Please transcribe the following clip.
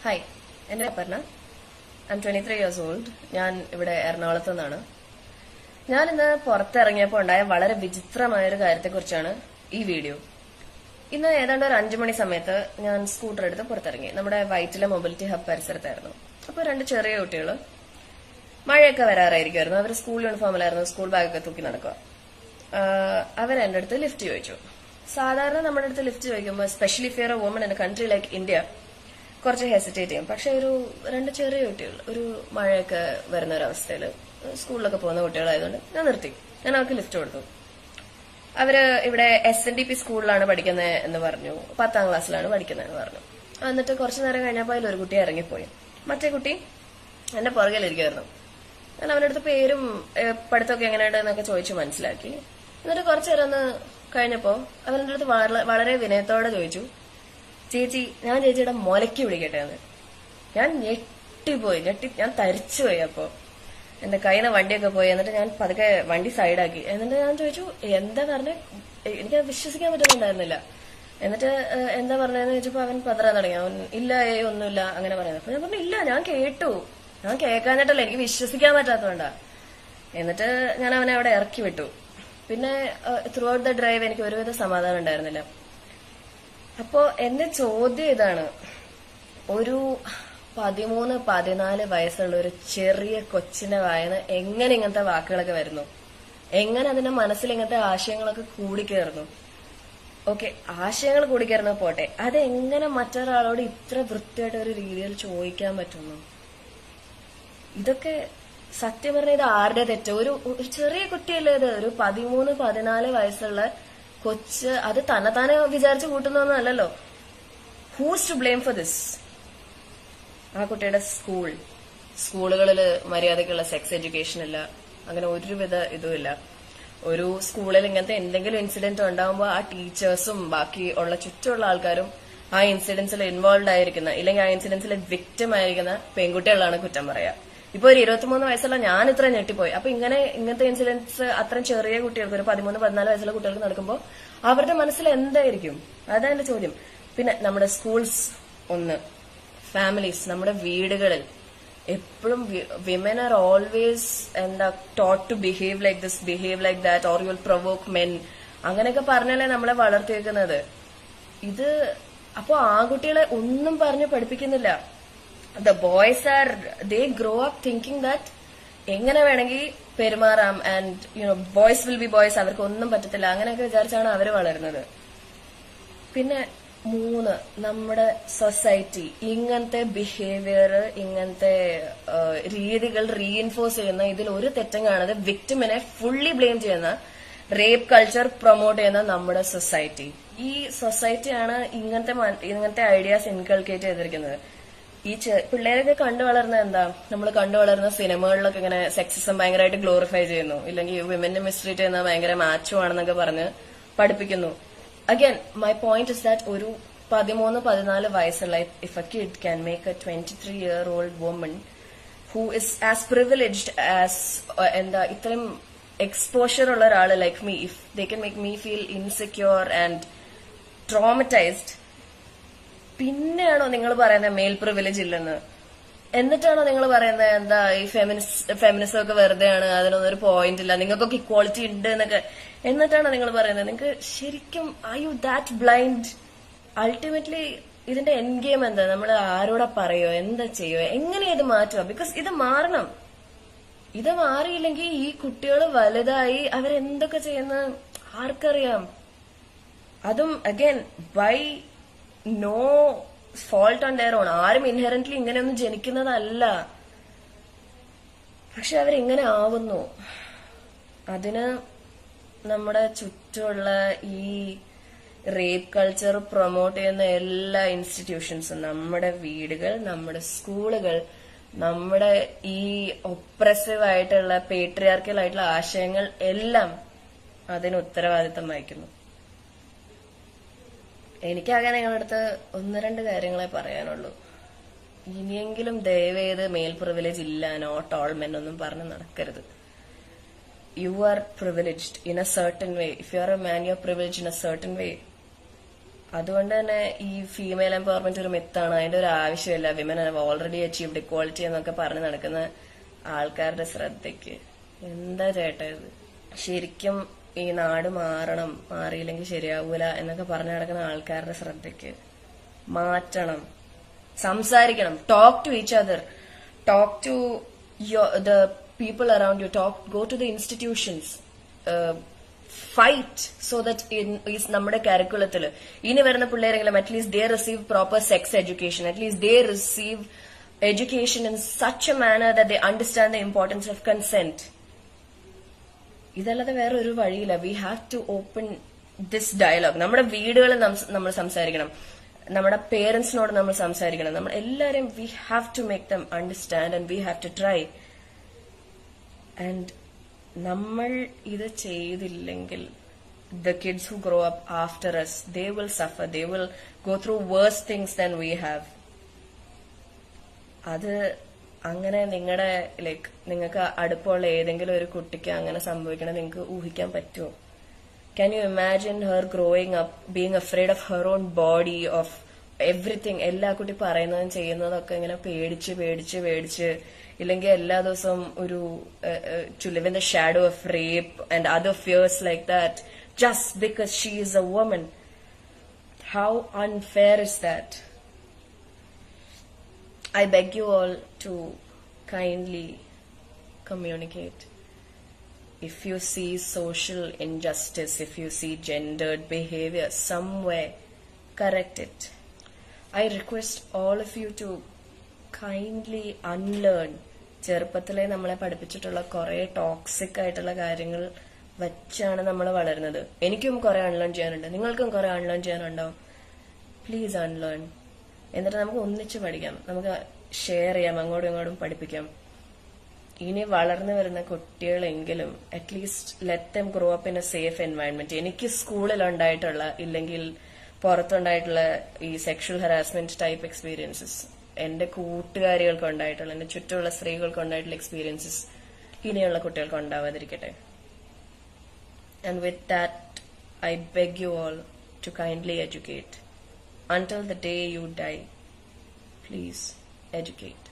Hi, എന്റെ Aparna. I M 23 years old. ഞാൻ ഇവിടെ എറണാകുളത്തു നിന്നാണ്. ഞാൻ ഇന്ന് പുറത്തിറങ്ങിയപ്പോൾ ഉണ്ടായ വളരെ വിചിത്രമായൊരു കാര്യത്തെക്കുറിച്ചാണ് ഈ വീഡിയോ. ഇന്ന് ഏതാണ്ട് ഒരു 5 മണി സമയത്ത് ഞാൻ സ്കൂട്ടർ എടുത്ത് പുറത്തിറങ്ങി. നമ്മുടെ വൈറ്റിലെ മൊബിലിറ്റി ഹബ് പരിസരത്തായിരുന്നു. അപ്പോൾ 2 ചെറിയ കുട്ടികൾ മഴയൊക്കെ വരാറായിരിക്കുമായിരുന്നു. അവർ സ്കൂൾ യൂണിഫോമിലായിരുന്നു, സ്കൂൾ ബാഗൊക്കെ തൂക്കി നടക്കുക. അവരെന്റെ അടുത്ത് ലിഫ്റ്റ് ചോദിച്ചു. സാധാരണ നമ്മുടെ അടുത്ത് ലിഫ്റ്റ് ചോദിക്കുമ്പോൾ especially for A woman in A country like India കുറച്ച് ഹെസിറ്റേറ്റ് ചെയ്യും. പക്ഷെ ഒരു 2 ചെറിയ കുട്ടികൾ, ഒരു മഴയൊക്കെ വരുന്ന ഒരു അവസ്ഥയിൽ സ്കൂളിലൊക്കെ പോകുന്ന കുട്ടികളായതുകൊണ്ട് ഞാൻ നിർത്തി. ഞാൻ അവർക്ക് ലിഫ്റ്റ് കൊടുത്തു. അവര് ഇവിടെ SNDP സ്കൂളിലാണ് പഠിക്കുന്നത് എന്ന് പറഞ്ഞു. 10ാം ക്ലാസ്സിലാണ് പഠിക്കുന്നതെന്ന് പറഞ്ഞു. എന്നിട്ട് കുറച്ചു നേരം കഴിഞ്ഞപ്പോൾ അതിലൊരു കുട്ടി ഇറങ്ങിപ്പോയി. മറ്റേ കുട്ടി എന്റെ പുറകിലിരിക്കുമായിരുന്നു. ഞാൻ അവന്റെ അടുത്ത് പേരും പഠിത്തമൊക്കെ എങ്ങനെയുണ്ട് എന്നൊക്കെ ചോദിച്ചു മനസ്സിലാക്കി. എന്നിട്ട് കുറച്ചു നേരം ഒന്ന് കഴിഞ്ഞപ്പോ അവന്റെ അടുത്ത് വളരെ വിനയത്തോടെ ചോദിച്ചു, ചേച്ചി, ഞാൻ ചേച്ചിയുടെ മുലയ്ക്ക് വിളിക്കട്ടെ എന്ന്. ഞാൻ ഞാൻ തരിച്ചുപോയി. അപ്പോ എന്റെ കയ്യിൽ നിന്ന് വണ്ടിയൊക്കെ പോയി. എന്നിട്ട് ഞാൻ പതുക്കെ വണ്ടി സൈഡാക്കി. എന്നിട്ട് ഞാൻ ചോദിച്ചു, എന്താ പറഞ്ഞ, എനിക്ക് വിശ്വസിക്കാൻ പറ്റുന്നുണ്ടായിരുന്നില്ല. എന്നിട്ട് എന്താ പറഞ്ഞതെന്ന് ചോദിച്ചപ്പോ അവൻ പതറാൻ തുടങ്ങി. അവൻ ഇല്ല, ഒന്നുമില്ല അങ്ങനെ പറയുന്നത്. അപ്പൊ ഞാൻ പറഞ്ഞു, ഇല്ല, ഞാൻ കേട്ടു, ഞാൻ കേൾക്കാഞ്ഞിട്ടല്ല, എനിക്ക് വിശ്വസിക്കാൻ പറ്റാത്തതുകൊണ്ടാ. എന്നിട്ട് ഞാൻ അവനെ അവിടെ ഇറക്കി വിട്ടു. പിന്നെ ത്രൂ ഔട്ട് ദ ഡ്രൈവ് എനിക്ക് ഒരുവിധ സമാധാനം ഉണ്ടായിരുന്നില്ല. അപ്പോ എന്റെ ചോദ്യം ഇതാണ്, ഒരു 13-14 വയസ്സുള്ള ഒരു ചെറിയ കൊച്ചിന്റെ വായന എങ്ങനെ ഇങ്ങനത്തെ വാക്കുകളൊക്കെ വരുന്നു? എങ്ങനെ അതിന്റെ മനസ്സിൽ ഇങ്ങനത്തെ ആശയങ്ങളൊക്കെ കൂടിക്കയറുന്നു? ഓക്കെ, ആശയങ്ങൾ കൂടിക്കയറുന്നത് പോട്ടെ, അതെങ്ങനെ മറ്റൊരാളോട് ഇത്ര വൃത്തിയായിട്ട് ഒരു രീതിയിൽ ചോദിക്കാൻ പറ്റുന്നു? ഇതൊക്കെ സത്യം പറഞ്ഞ ഇത് ആരുടെ തെറ്റോ? ഒരു ചെറിയ കുട്ടിയല്ലേ ഇത്, ഒരു 13-14 വയസ്സുള്ള കൊച്ച്. അത് തന്നെ വിചാരിച്ചു കൂട്ടുന്നൊന്നുമല്ലല്ലോ. Who's to blame for this? ആ കുട്ടിയുടെ സ്കൂളുകളിൽ മര്യാദക്കുള്ള സെക്സ് എഡ്യൂക്കേഷൻ ഇല്ല, അങ്ങനെ ഒരുവിധ ഇതുമില്ല. ഒരു സ്കൂളിൽ ഇങ്ങനത്തെ എന്തെങ്കിലും ഇൻസിഡന്റ് ഉണ്ടാകുമ്പോൾ ആ ടീച്ചേഴ്സും ബാക്കി ഉള്ള ചുറ്റുമുള്ള ആൾക്കാരും ആ ഇൻസിഡൻസിൽ ഇൻവോൾവ് ആയിരിക്കുന്ന, ഇല്ലെങ്കിൽ ആ ഇൻസിഡൻസിൽ വിക്ടിം ആയിരിക്കുന്ന പെൺകുട്ടികളാണ് കുറ്റം പറയാ. ഇപ്പൊ ഒരു 23 വയസ്സുള്ള ഞാൻ ഇത്ര ഞെട്ടിപ്പോയി. അപ്പൊ ഇങ്ങനത്തെ ഇൻസിഡൻസ് അത്രയും ചെറിയ കുട്ടികൾക്ക്, ഒരു 13-14 വയസ്സുള്ള കുട്ടികൾക്ക് നടക്കുമ്പോൾ അവരുടെ മനസ്സിൽ എന്തായിരിക്കും? അതാ എന്റെ ചോദ്യം. പിന്നെ നമ്മുടെ സ്കൂൾസ്, ഫാമിലീസ്, നമ്മുടെ വീടുകളിൽ എപ്പോഴും women are always taught to behave like this, behave like that, or you will provoke men, അങ്ങനെയൊക്കെ പറഞ്ഞല്ലേ നമ്മളെ വളർത്തിയേക്കുന്നത്. ഇത് അപ്പോ ആൺകുട്ടികളെ ഒന്നും പറഞ്ഞ് പഠിപ്പിക്കുന്നില്ല. The boys they grow up thinking that എങ്ങനെ വേണമെങ്കിൽ പെരുമാറാം, and boys will be boys, അവർക്ക് ഒന്നും പറ്റത്തില്ല, അങ്ങനെയൊക്കെ വിചാരിച്ചാണ് അവര് വളരുന്നത്. പിന്നെ 3, നമ്മുടെ സൊസൈറ്റി ഇങ്ങനത്തെ ബിഹേവിയർ, ഇങ്ങനത്തെ രീതികൾ റീഇൻഫോഴ്സ് ചെയ്യുന്ന, ഇതിൽ ഒരു തെറ്റും കാണാതെ വിക്ടിമിനെ ഫുള്ളി ബ്ലെയിം ചെയ്യുന്ന, റേപ്പ് കൾച്ചർ പ്രൊമോട്ട് ചെയ്യുന്ന നമ്മുടെ സൊസൈറ്റി. ഈ സൊസൈറ്റിയാണ് ഇങ്ങനത്തെ ഐഡിയാസ് ഇൻകൾക്കേറ്റ് ചെയ്തിരിക്കുന്നത്. ഈ പിള്ളേരൊക്കെ കണ്ടു വളർന്ന നമ്മൾ കണ്ടു വളർന്ന സിനിമകളിലൊക്കെ ഇങ്ങനെ സെക്സിസം ഭയങ്കരമായിട്ട് ഗ്ലോറിഫൈ ചെയ്യുന്നു, ഇല്ലെങ്കിൽ വിമനെ മിസ്ട്രീറ്റ് ചെയ്യുന്ന ഭയങ്കര മാച്ചോ ആണെന്നൊക്കെ പറഞ്ഞ് പഠിപ്പിക്കുന്നു. Again my point is that ഒരു 13-14 വയസ്സുള്ള if a kid can make a 23-year-old woman who is as privileged as ഇത്രയും എക്സ്പോഷർ ഉള്ള ഒരാള് like me, if they can make me feel insecure and traumatised, പിന്നെയാണോ നിങ്ങൾ പറയുന്നത് മെയിൽ പ്രിവിലേജ് ഇല്ലെന്ന്? എന്നിട്ടാണോ നിങ്ങൾ പറയുന്നത് ഈ ഫെമിനിസം ഒക്കെ വെറുതെയാണ്, അതിനൊന്നും ഒരു പോയിന്റ് ഇല്ല, നിങ്ങൾക്കൊക്കെ ഇക്വാളിറ്റി ഉണ്ട് എന്നൊക്കെ? എന്നിട്ടാണോ നിങ്ങൾ പറയുന്നത്? നിങ്ങൾക്ക് ശരിക്കും are you that blind? Ultimately ഇതിന്റെ എൻഡ് ഗെയിം എന്താ? നമ്മൾ ആരോടെ പറയോ, എന്താ ചെയ്യോ, എങ്ങനെയാ ഇത് മാറ്റുക? ബിക്കോസ് ഇത് മാറണം. ഇത് മാറിയില്ലെങ്കിൽ ഈ കുട്ടികൾ വലുതായി അവരെന്തൊക്കെ ചെയ്യുന്ന ആർക്കറിയാം? അതും again by no fault on their own. ആരും ഇൻഹെറന്റ്ലി ഇങ്ങനെയൊന്നും ജനിക്കുന്നതല്ല, പക്ഷെ അവരിങ്ങനെ ആവുന്നു. അതിന് നമ്മുടെ ചുറ്റുമുള്ള ഈ റേപ്പ് കൾച്ചർ പ്രൊമോട്ട് ചെയ്യുന്ന എല്ലാ ഇൻസ്റ്റിറ്റ്യൂഷൻസും, നമ്മുടെ വീടുകൾ, നമ്മുടെ സ്കൂളുകൾ, നമ്മുടെ ഈ ഒപ്രസീവ് ആയിട്ടുള്ള പേട്രിയാർക്കൽ ആയിട്ടുള്ള ആശയങ്ങൾ എല്ലാം അതിന് ഉത്തരവാദിത്തം വഹിക്കുന്നു. എനിക്കാകെ നിങ്ങളുടെ അടുത്ത് 1-2 കാര്യങ്ങളെ പറയാനുള്ളൂ. ഇനിയെങ്കിലും ദയവേത് മെയിൽ പ്രിവിലേജ് ഇല്ല, നോട്ട് ഓൾ മെൻ ഒന്നും പറഞ്ഞ് നടക്കരുത്. You are privileged in a certain way. If you are a man, you are privileged in a certain way. അതുകൊണ്ട് തന്നെ ഈ ഫീമെയിൽ എംപവർമെന്റ് ഒരു മിത്താണ്, അതിന്റെ ഒരു ആവശ്യമില്ല, women have already achieved equality എന്നൊക്കെ പറഞ്ഞ് നടക്കുന്ന ആൾക്കാരുടെ ശ്രദ്ധയ്ക്ക് എന്താ ചേട്ടാ ഇത്? ശരിക്കും ഈ നാട് മാറണം, മാറിയില്ലെങ്കിൽ ശരിയാവൂല എന്നൊക്കെ പറഞ്ഞു നടക്കുന്ന ആൾക്കാരുടെ ശ്രദ്ധയ്ക്ക് മാറ്റണം, സംസാരിക്കണം, talk to each other, talk to the people around you, go to the institutions, fight so that നമ്മുടെ കരിക്കുലത്തിൽ ഇനി വരുന്ന പിള്ളേരെങ്കിലും at least they receive proper sex education, at least they receive education in such a manner that they understand the importance of consent. ഇതല്ലാതെ വേറെ ഒരു വഴിയില്ല. We have to open this dialogue. നമ്മുടെ വീടുകളിൽ നമ്മൾ സംസാരിക്കണം, നമ്മുടെ പേരൻസിനോട് നമ്മൾ സംസാരിക്കണം, നമ്മൾ എല്ലാവരും we have to make them understand and we have to try. And നമ്മൾ ഇത് ചെയ്തില്ലെങ്കിൽ the kids who grow up after us, they will suffer, they will go through worse things than we have. അത് അങ്ങനെ നിങ്ങളുടെ നിങ്ങൾക്ക് അടുപ്പമുള്ള ഏതെങ്കിലും ഒരു കുട്ടിക്ക് അങ്ങനെ സംഭവിക്കണം നിങ്ങൾക്ക് ഊഹിക്കാൻ പറ്റുമോ? Can you imagine her growing up being afraid of her own body, of everything, എല്ലാ കുട്ടി പറയുന്നതും ചെയ്യുന്നതൊക്കെ ഇങ്ങനെ പേടിച്ച് പേടിച്ച് പേടിച്ച്, ഇല്ലെങ്കിൽ എല്ലാ ദിവസവും ഒരു to live in the shadow of rape and other fears like that just because she is a woman. How unfair is that? I beg you all to kindly communicate. If you see social injustice, if you see gendered behavior somewhere, correct it. I request all of you to kindly unlearn. ചെറുപ്പത്തിലെ നമ്മളെ പഠിപ്പിച്ചിട്ടുള്ള കുറെ toxic ആയിട്ടുള്ള കാര്യങ്ങൾ വച്ചാണ് നമ്മൾ വളരുന്നത്. എനിക്കും കുറെ അൺലേൺ ചെയ്യാനുണ്ട്, നിങ്ങൾക്കും കുറെ അൺലേൺ ചെയ്യാനുണ്ടാവും. Please unlearn. എന്നിട്ട് നമുക്ക് ഒന്നിച്ച് പഠിക്കാം, നമുക്ക് ഷെയർ ചെയ്യാം, അങ്ങോട്ടും ഇങ്ങോട്ടും പഠിപ്പിക്കാം. ഇനി വളർന്നു വരുന്ന കുട്ടികളെങ്കിലും at least let them grow up in a safe environment. എനിക്ക് സ്കൂളിൽ ഉണ്ടായിട്ടുള്ള ഇല്ലെങ്കിൽ പുറത്തുണ്ടായിട്ടുള്ള ഈ സെക്ഷൽ ഹറാസ്മെന്റ് ടൈപ്പ് എക്സ്പീരിയൻസസ് എന്റെ കൂട്ടുകാരികൾക്ക് ഉണ്ടായിട്ടുള്ള, എന്റെ ചുറ്റുമുള്ള സ്ത്രീകൾക്ക് ഉണ്ടായിട്ടുള്ള എക്സ്പീരിയൻസസ് ഇനിയുള്ള കുട്ടികൾക്ക് ഉണ്ടാവാതിരിക്കട്ടെ. And with that, I beg you all to kindly educate. Until the day you die, please educate.